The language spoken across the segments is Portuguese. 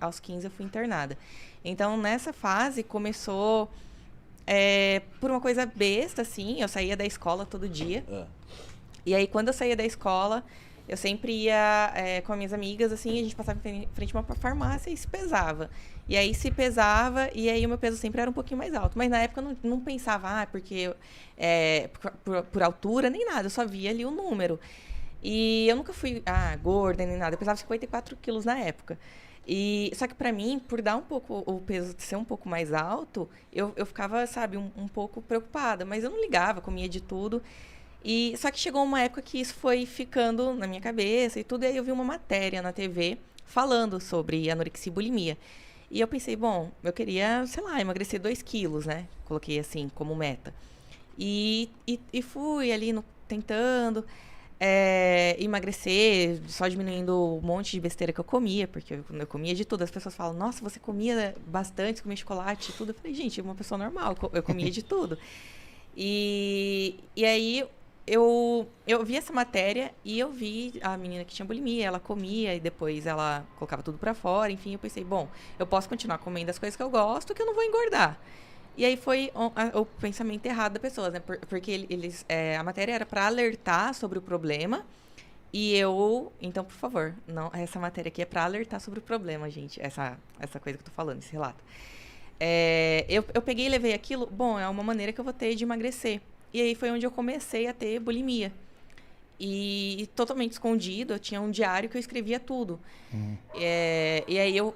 aos 15 eu fui internada. Então, nessa fase, começou por uma coisa besta, assim. Eu saía da escola todo dia. E aí, quando eu saía da escola, eu sempre ia com as minhas amigas, assim, a gente passava em frente a uma farmácia e se pesava. E aí, se pesava, e aí o meu peso sempre era um pouquinho mais alto. Mas na época eu não pensava, porque por altura, nem nada. Eu só via ali o número. E eu nunca fui gorda nem nada. Eu pesava 54 quilos na época. Só que pra mim, por dar um pouco o peso ser um pouco mais alto, eu ficava, sabe, um pouco preocupada. Mas eu não ligava, comia de tudo. Só que chegou uma época que isso foi ficando na minha cabeça e tudo. E aí eu vi uma matéria na TV falando sobre anorexia e bulimia. E eu pensei, bom, eu queria, sei lá, emagrecer 2 quilos, né? Coloquei assim como meta. E fui ali tentando emagrecer, só diminuindo um monte de besteira que eu comia, porque eu comia de tudo. As pessoas falam, nossa, você comia bastante, você comia chocolate e tudo. Eu falei, gente, eu uma pessoa normal, eu comia de tudo. E aí eu vi essa matéria e eu vi a menina que tinha bulimia, ela comia e depois ela colocava tudo pra fora, enfim, eu pensei, bom, eu posso continuar comendo as coisas que eu gosto, que eu não vou engordar. E aí foi o pensamento errado da pessoa, né? Porque a matéria era para alertar sobre o problema. Então, por favor, não, essa matéria aqui é para alertar sobre o problema, gente. Essa coisa que eu tô falando, esse relato. Eu peguei e levei aquilo, bom, é uma maneira que eu vou ter de emagrecer. E aí foi onde eu comecei a ter bulimia. E totalmente escondido, eu tinha um diário que eu escrevia tudo. E aí eu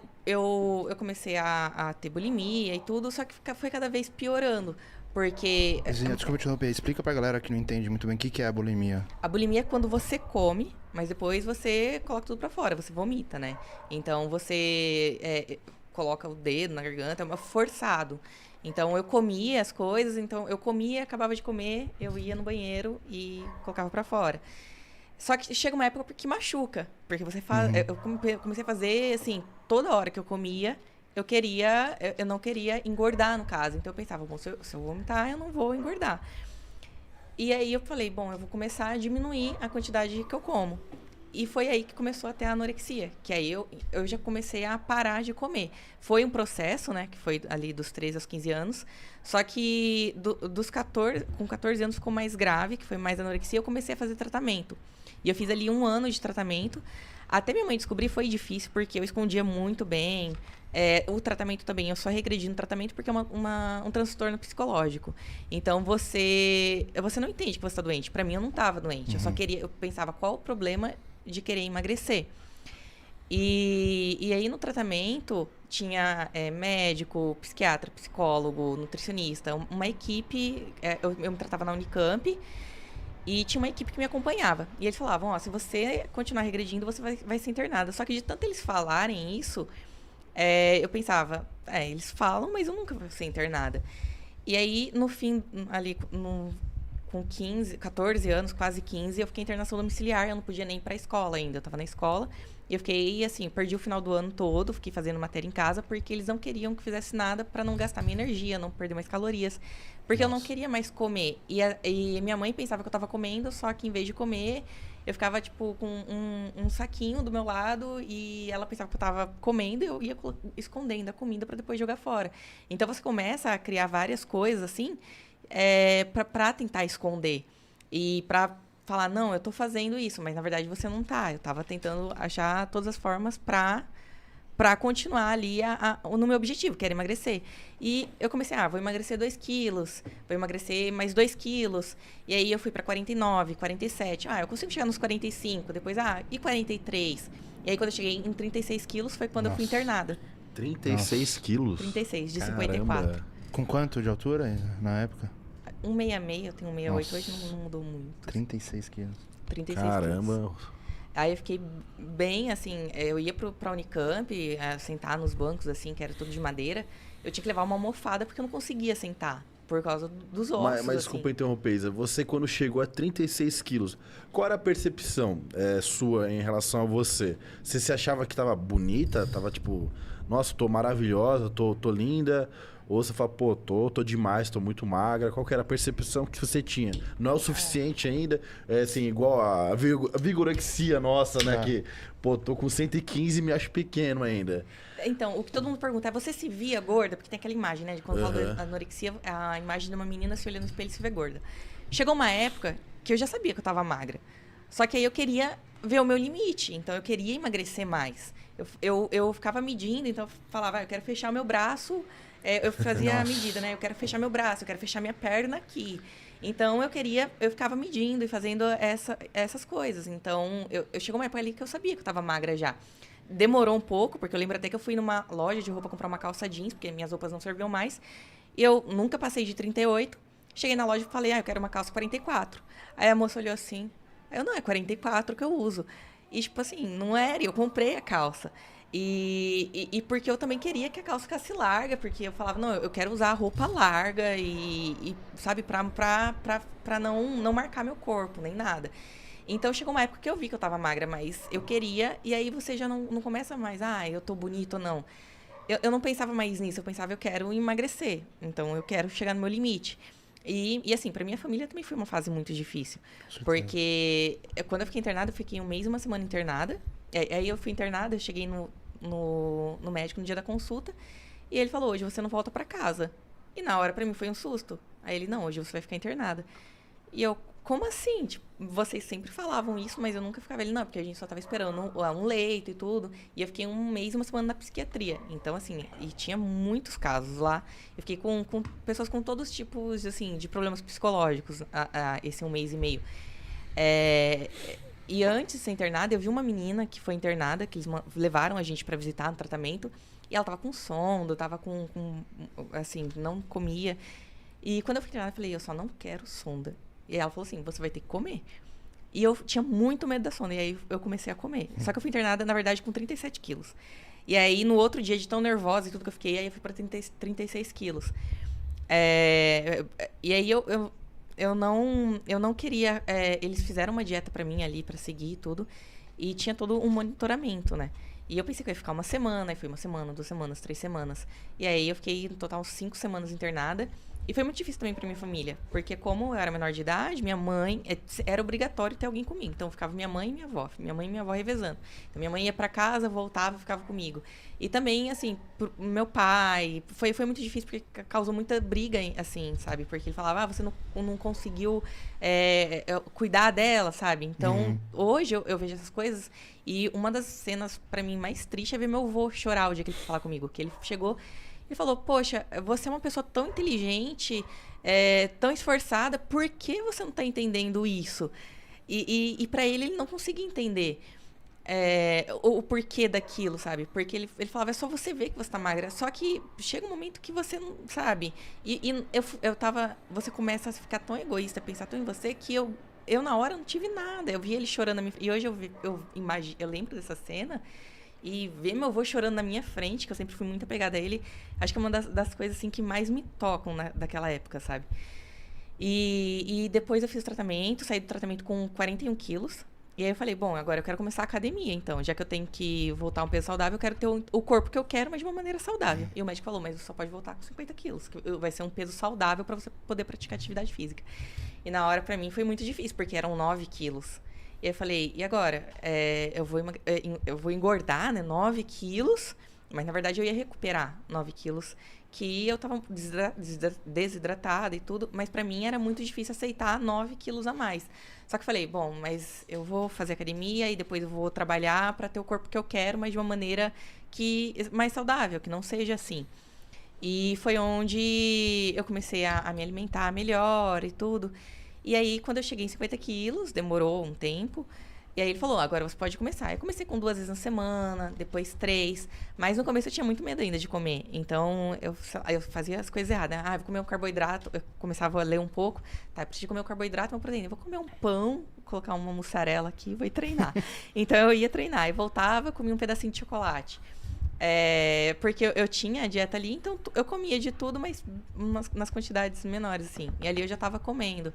comecei a ter bulimia e tudo, só que foi cada vez piorando. Porque. Desculpa te interromper, explica pra galera que não entende muito bem o que é a bulimia. A bulimia é quando você come, mas depois você coloca tudo pra fora, você vomita, né? Então você coloca o dedo na garganta, é forçado. Então eu comia as coisas, então eu comia, acabava de comer, eu ia no banheiro e colocava pra fora. Só que chega uma época que machuca, porque você faz, eu comecei a fazer assim, toda hora que eu comia, eu não queria engordar no caso. Então eu pensava, bom, se eu vomitar, eu não vou engordar. E aí eu falei, bom, eu vou começar a diminuir a quantidade que eu como. E foi aí que começou a ter a anorexia, que aí eu já comecei a parar de comer. Foi um processo, né, que foi ali dos 13 aos 15 anos, só que com 14 anos ficou mais grave, que foi mais anorexia, eu comecei a fazer tratamento. E eu fiz ali 1 ano de tratamento. Até minha mãe descobrir foi difícil, porque eu escondia muito bem. O tratamento também, eu só regredi no tratamento porque é um transtorno psicológico. Então, você não entende que você está doente. Para mim, eu não estava doente. Eu pensava, qual o problema de querer emagrecer? E aí, no tratamento, tinha médico, psiquiatra, psicólogo, nutricionista, uma equipe. Eu me tratava na Unicamp. E tinha uma equipe que me acompanhava. E eles falavam, se você continuar regredindo, você vai ser internada. Só que de tanto eles falarem isso, eu pensava, eles falam, mas eu nunca vou ser internada. E aí, no fim, ali com 14 anos, quase 15, eu fiquei em internação domiciliar. Eu não podia nem ir pra escola ainda. Eu tava na escola. E eu fiquei, assim, perdi o final do ano todo. Fiquei fazendo matéria em casa, porque eles não queriam que fizesse nada pra não gastar minha energia, não perder mais calorias. Porque eu não queria mais comer. E minha mãe pensava que eu tava comendo, só que em vez de comer, eu ficava, tipo, com um saquinho do meu lado e ela pensava que eu tava comendo e eu ia escondendo a comida pra depois jogar fora. Então, você começa a criar várias coisas, assim, pra tentar esconder. E pra falar, não, eu tô fazendo isso, mas na verdade você não tá. Eu tava tentando achar todas as formas pra continuar ali no meu objetivo, que era emagrecer. E eu comecei, vou emagrecer 2 quilos, vou emagrecer mais 2 quilos. E aí eu fui pra 49, 47. Eu consigo chegar nos 45, depois, e 43. E aí quando eu cheguei em 36 quilos foi quando eu fui internada. 36 quilos? 36, de Caramba. 54. Com quanto de altura na época? 1,66, eu tenho 1,68, hoje não mudou muito. 36 quilos. 36 Caramba. quilos. Aí eu fiquei bem, assim, eu ia pra Unicamp, sentar nos bancos, assim, que era tudo de madeira. Eu tinha que levar uma almofada porque eu não conseguia sentar, por causa dos ossos, Mas desculpa interromper, Isa. Você, quando chegou a 36 quilos, qual era a percepção sua em relação a você? Você se achava que tava bonita? Tava tipo, nossa, tô maravilhosa, tô linda? Ou você fala, pô, tô demais, tô muito magra. Qual que era a percepção que você tinha? Não é o suficiente ainda? É assim, igual a vigorexia nossa, né? É. Que, pô, tô com 115 e me acho pequeno ainda. Então, o que todo mundo pergunta é, você se via gorda? Porque tem aquela imagem, né? De quando fala Aham. da anorexia, a imagem de uma menina se olhando no espelho e se vê gorda. Chegou uma época que eu já sabia que eu tava magra. Só que aí eu queria ver o meu limite. Então, eu queria emagrecer mais. Eu ficava medindo, então eu falava, eu quero fechar o meu braço. Eu fazia a Nossa. medida, né? Eu quero fechar meu braço, eu quero fechar minha perna aqui. Então, eu ficava medindo e fazendo essas coisas. Então, eu chegou uma época ali que eu sabia que eu tava magra já. Demorou um pouco, porque eu lembro até que eu fui numa loja de roupa comprar uma calça jeans, porque minhas roupas não serviam mais. E eu nunca passei de 38. Cheguei na loja e falei, eu quero uma calça 44. Aí a moça olhou assim, não, é 44 que eu uso. E, tipo assim, não era, eu comprei a calça. E porque eu também queria que a calça ficasse larga, porque eu falava, não, eu quero usar a roupa larga sabe, pra não marcar meu corpo, nem nada. Então chegou uma época que eu vi que eu tava magra, mas eu queria, e aí você já não começa mais, eu tô bonito ou não. Eu não pensava mais nisso, eu pensava, eu quero emagrecer, então eu quero chegar no meu limite. E assim, pra minha família também foi uma fase muito difícil, certeza. porque quando eu fiquei internada, eu fiquei um mês e uma semana internada, aí eu fui internada, eu cheguei no médico no dia da consulta, e ele falou, hoje você não volta pra casa. E na hora pra mim foi um susto. Aí ele, não, hoje você vai ficar internada. E eu, como assim? Tipo, vocês sempre falavam isso, mas eu nunca ficava ali, não, porque a gente só tava esperando um leito e tudo. E eu fiquei um mês e uma semana na psiquiatria. Então, assim, e tinha muitos casos lá. Eu fiquei com pessoas com todos os tipos, assim, de problemas psicológicos esse um mês e meio. E antes de ser internada, eu vi uma menina que foi internada, que eles levaram a gente pra visitar no tratamento. E ela tava com sono, tava assim, não comia. E quando eu fui internada, eu falei, eu só não quero sonda. E ela falou assim, você vai ter que comer. E eu tinha muito medo da sonda, e aí eu comecei a comer. Só que eu fui internada, na verdade, com 37 quilos. E aí, no outro dia, de tão nervosa e tudo que eu fiquei, aí eu fui pra 36 quilos. E aí eu não queria... eles fizeram uma dieta pra mim ali, pra seguir e tudo. E tinha todo um monitoramento, né? E eu pensei que eu ia ficar uma semana, aí foi uma semana, 2 semanas, 3 semanas. E aí eu fiquei, no total, 5 semanas internada. E foi muito difícil também pra minha família, porque como eu era menor de idade, minha mãe, era obrigatório ter alguém comigo. Então ficava minha mãe e minha avó revezando. Então minha mãe ia pra casa, voltava, ficava comigo. E também, assim, meu pai, foi muito difícil porque causou muita briga, assim, sabe? Porque ele falava, você não conseguiu cuidar dela, sabe? Então, hoje eu vejo essas coisas e uma das cenas pra mim mais triste é ver meu avô chorar o dia que ele foi falar comigo, que ele chegou. Ele falou, poxa, você é uma pessoa tão inteligente, tão esforçada, por que você não está entendendo isso? E para ele não conseguia entender o porquê daquilo, sabe? Porque ele falava, é só você ver que você tá magra. Só que chega um momento que você não sabe. Você começa a ficar tão egoísta, pensar tão em você, que eu na hora não tive nada. Eu vi ele chorando. E hoje eu lembro dessa cena. E ver meu avô chorando na minha frente, que eu sempre fui muito apegada a ele, acho que é uma das coisas assim, que mais me tocam daquela época, sabe? E depois eu fiz o tratamento, saí do tratamento com 41 quilos. E aí eu falei, bom, agora eu quero começar a academia, então. Já que eu tenho que voltar a um peso saudável, eu quero ter o corpo que eu quero, mas de uma maneira saudável. E o médico falou, mas você só pode voltar com 50 quilos. Que vai ser um peso saudável para você poder praticar atividade física. E na hora, pra mim, foi muito difícil, porque eram 9 quilos. E eu falei, e agora? Eu vou engordar, né, 9 quilos, mas na verdade eu ia recuperar 9 quilos, que eu tava desidratada e tudo, mas pra mim era muito difícil aceitar 9 quilos a mais. Só que eu falei, bom, mas eu vou fazer academia e depois eu vou trabalhar pra ter o corpo que eu quero, mas de uma maneira mais saudável, que não seja assim. E foi onde eu comecei a me alimentar melhor e tudo. E aí, quando eu cheguei em 50 quilos, demorou um tempo. E aí ele falou, agora você pode começar. Eu comecei com 2 vezes na semana, depois 3. Mas no começo eu tinha muito medo ainda de comer. Então, eu fazia as coisas erradas. Eu vou comer um carboidrato. Eu começava a ler um pouco. Tá, eu preciso comer um carboidrato, uma proteína. Eu vou comer um pão, colocar uma mussarela aqui e vou ir treinar. Então, eu ia treinar. E voltava, comia um pedacinho de chocolate. Porque eu tinha a dieta ali, então eu comia de tudo, mas nas quantidades menores, assim. E ali eu já tava comendo.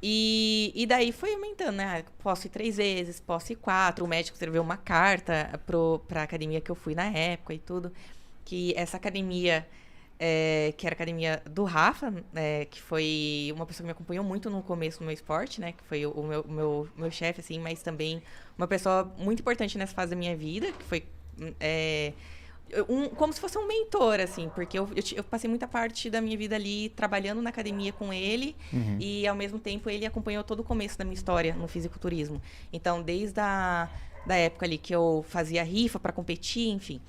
E daí foi aumentando, né? Posso ir 3 vezes, posso ir 4. O médico escreveu uma carta pra academia que eu fui na época e tudo. Que essa academia que era a academia do Rafa, que foi uma pessoa que me acompanhou muito no começo do meu esporte, né? Que foi o meu chefe, assim, mas também uma pessoa muito importante nessa fase da minha vida, que foi como se fosse um mentor, assim, porque eu passei muita parte da minha vida ali trabalhando na academia com ele e, ao mesmo tempo, ele acompanhou todo o começo da minha história no fisiculturismo. Então, desde da época ali que eu fazia rifa para competir, enfim.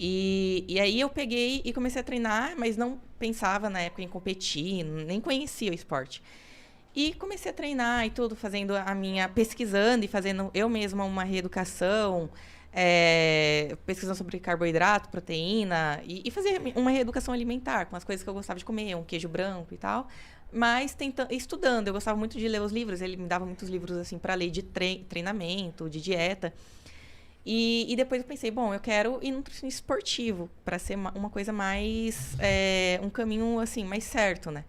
E aí eu peguei e comecei a treinar, mas não pensava na época em competir, nem conhecia o esporte. E comecei a treinar e tudo, pesquisando e fazendo eu mesma uma reeducação, pesquisando sobre carboidrato, proteína, e fazer uma reeducação alimentar, com as coisas que eu gostava de comer, um queijo branco e tal. Mas estudando, eu gostava muito de ler os livros, ele me dava muitos livros assim para ler de treinamento, de dieta. E depois eu pensei, bom, eu quero ir nutricionista esportivo, para ser uma coisa mais, um caminho assim, mais certo, né?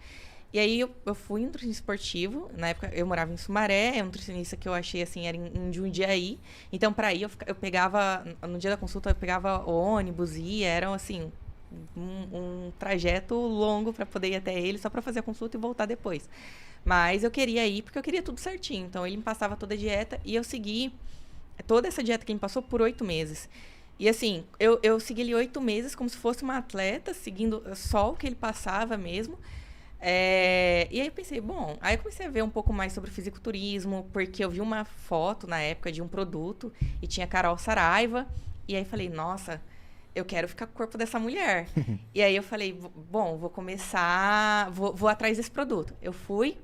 E aí eu fui nutricionista esportivo, na época eu morava em Sumaré, é um nutricionista que eu achei assim, era em Jundiaí. Então, para ir, eu pegava, no dia da consulta, eu pegava ônibus e ia, era assim, um trajeto longo para poder ir até ele, só para fazer a consulta e voltar depois. Mas eu queria ir porque eu queria tudo certinho. Então, ele me passava toda a dieta e eu segui toda essa dieta que ele me passou por 8 meses. E assim, eu segui ele 8 meses como se fosse uma atleta, seguindo só o que ele passava mesmo. E aí eu pensei, bom, aí eu comecei a ver um pouco mais sobre fisiculturismo, porque eu vi uma foto na época de um produto e tinha Carol Saraiva, e aí falei, nossa, eu quero ficar com o corpo dessa mulher. E aí eu falei, bom, vou atrás desse produto. Eu fui,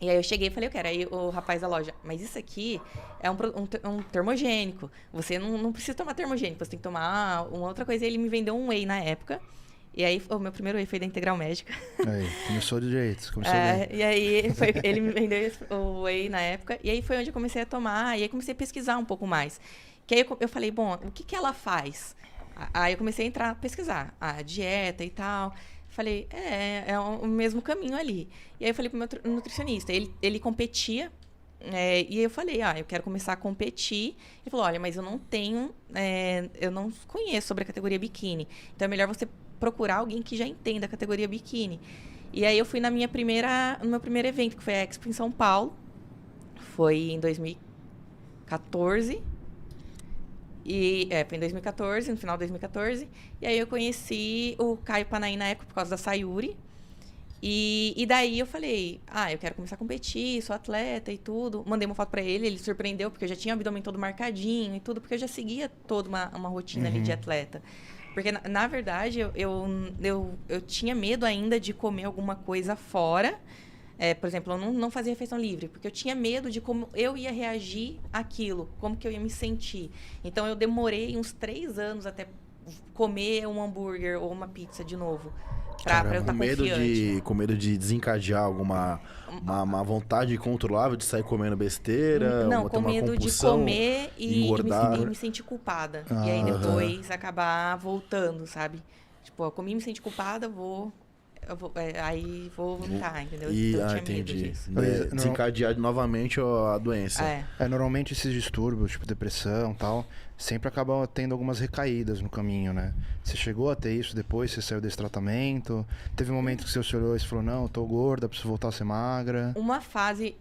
e aí eu cheguei e falei, eu quero. Aí o rapaz da loja, mas isso aqui é um termogênico, você não precisa tomar termogênico, você tem que tomar uma outra coisa. E ele me vendeu um whey na época. E aí, o meu primeiro whey foi da Integral Médica. Aí, começou de jeito, começou bem. E aí, ele me vendeu o whey na época. E aí, foi onde eu comecei a tomar. E aí, comecei a pesquisar um pouco mais. Que aí, eu falei, bom, o que ela faz? Aí, eu comecei a pesquisar a dieta e tal. Falei, é o mesmo caminho ali. E aí, eu falei pro meu nutricionista. Ele competia. E eu falei, eu quero começar a competir. Ele falou, olha, mas eu não tenho... eu não conheço sobre a categoria biquíni. Então, é melhor você procurar alguém que já entenda a categoria biquíni. E aí eu fui no meu primeiro evento, que foi a Expo em São Paulo. Foi em 2014. Foi em 2014, no final de 2014. E aí eu conheci o Caio Panaim na época por causa da Sayuri. E daí eu falei, eu quero começar a competir, sou atleta e tudo. Mandei uma foto pra ele surpreendeu, porque eu já tinha o abdômen todo marcadinho e tudo, porque eu já seguia toda uma rotina ali de atleta. Porque, na verdade, eu tinha medo ainda de comer alguma coisa fora. Por exemplo, eu não fazia refeição livre, porque eu tinha medo de como eu ia reagir àquilo, como que eu ia me sentir. Então, eu demorei uns 3 anos até comer um hambúrguer ou uma pizza de novo. Pra eu estar confiante. Com medo de desencadear alguma uma vontade incontrolável de sair comendo besteira? Não, com medo de comer e me sentir culpada. E aí depois acabar voltando, sabe? Tipo, eu comi e me senti culpada, aí vou vomitar, entendeu? Então, eu tinha medo disso. Desencadear novamente a doença. Normalmente esses distúrbios, tipo depressão e tal, sempre acabam tendo algumas recaídas no caminho, né? Você chegou a ter isso depois, você saiu desse tratamento? Teve um momento que você se olhou e falou, não, eu tô gorda, preciso voltar a ser magra? Uma fase,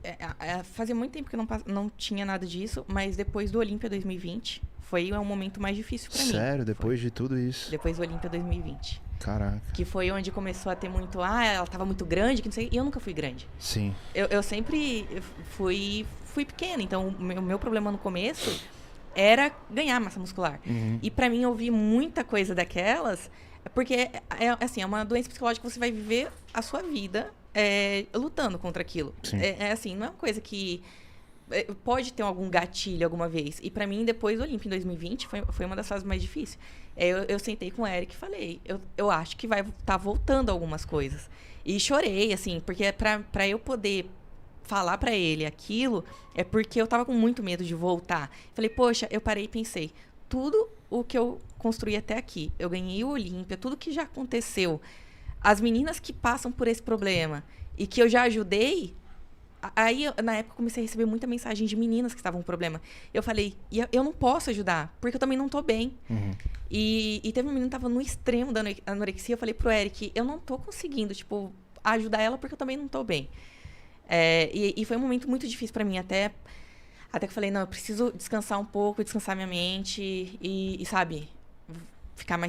fazia muito tempo que eu não tinha nada disso, mas depois do Olímpia 2020, foi um momento mais difícil pra mim. Sério? Depois de tudo isso? Depois do Olímpia 2020. Caraca. Que foi onde começou a ter muito... ela tava muito grande, que não sei... E eu nunca fui grande. Sim. Eu sempre fui pequena. Então, o meu problema no começo era ganhar massa muscular. E pra mim, eu vi muita coisa daquelas... Porque, assim, é uma doença psicológica que você vai viver a sua vida lutando contra aquilo. Sim. Assim, não é uma coisa que... pode ter algum gatilho alguma vez. E pra mim, depois do Olímpia em 2020, foi uma das fases mais difíceis. Eu sentei com o Eric e falei, eu acho que vai estar voltando algumas coisas. E chorei, assim, porque pra eu poder falar pra ele aquilo, é porque eu tava com muito medo de voltar. Falei, poxa, eu parei e pensei, tudo o que eu construí até aqui, eu ganhei o Olímpia, tudo que já aconteceu, as meninas que passam por esse problema e que eu já ajudei, Aí, na época, eu comecei a receber muita mensagem de meninas que estavam com problema. Eu falei, eu não posso ajudar, porque eu também não tô bem. Uhum. E teve uma menina que tava no extremo da anorexia. Eu falei pro Eric, eu não tô conseguindo, tipo, ajudar ela porque eu também não tô bem. E foi um momento muito difícil pra mim, até que eu falei, não, eu preciso descansar um pouco, descansar minha mente e sabe, ficar mais